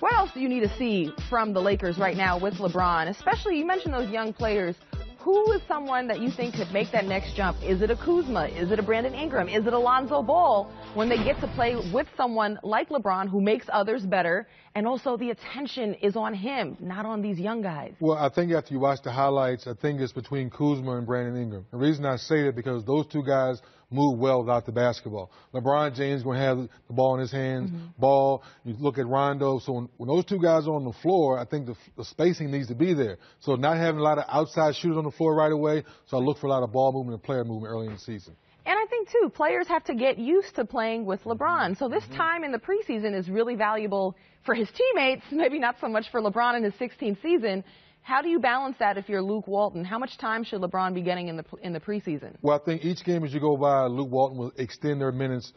What else do you need to see from the Lakers right now with LeBron? Especially, you mentioned those young players. Who is someone that you think could make that next jump? Is it a Kuzma? Is it a Brandon Ingram? Is it Alonzo Ball? When they get to play with someone like LeBron who makes others better, and also the attention is on him, not on these young guys. Well, I think after you watch the highlights, I think it's between Kuzma and Brandon Ingram. The reason I say that because those two guys move well without the basketball. LeBron James is going to have the ball in his hands, ball. You look at Rondo. So when those two guys are on the floor, I think the spacing needs to be there. So not having a lot of outside shooters on the floor right away. So I look for a lot of ball movement and player movement early in the season. And I think, too, players have to get used to playing with LeBron. So this time in the preseason is really valuable for his teammates, maybe not so much for LeBron in his 16th season. How do you balance that if you're Luke Walton? How much time should LeBron be getting in the preseason? Well, I think each game as you go by, Luke Walton will extend their minutes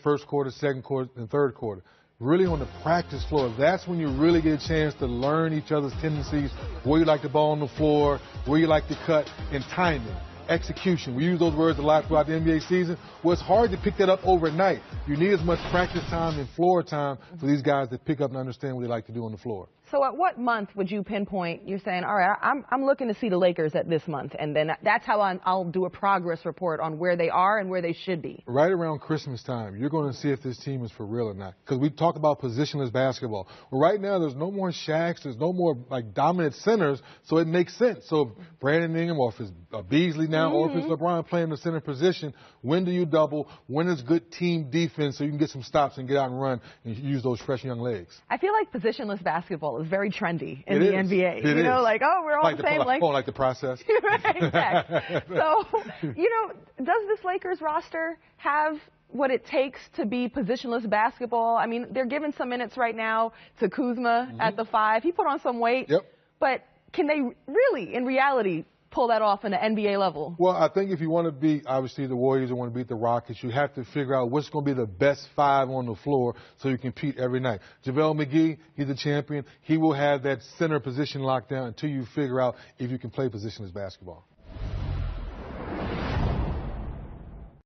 first quarter, second quarter, and third quarter. Really on the practice floor, that's when you really get a chance to learn each other's tendencies, where you like the ball on the floor, where you like to cut, and timing. Execution. We use those words a lot throughout the NBA season. Well, it's hard to pick that up overnight. You need as much practice time and floor time for these guys to pick up and understand what they like to do on the floor. So at what month would you pinpoint, you're saying, all right, I'm looking to see the Lakers at this month, and then that's how I'll do a progress report on where they are and where they should be? Right around Christmas time, you're going to see if this team is for real or not. Because we talk about positionless basketball. Well, right now, there's no more Shaqs, there's no more dominant centers, so it makes sense. So if Brandon Ingram or if it's Beasley now or if it's LeBron playing the center position, when do you double? When is good team defense so you can get some stops and get out and run and use those fresh young legs? I feel like positionless basketball is very trendy in the NBA. It is. Like, oh, we're all the same. Like the process. Right, exactly. So, does this Lakers roster have what it takes to be positionless basketball? I mean, they're giving some minutes right now to Kuzma at the 5. He put on some weight. Yep. But can they really, in reality, pull that off in the NBA level? Well, I think if you want to beat, obviously, the Warriors and want to beat the Rockets, you have to figure out what's going to be the best 5 on the floor so you compete every night. JaVale McGee, he's a champion. He will have that center position locked down until you figure out if you can play positionless basketball.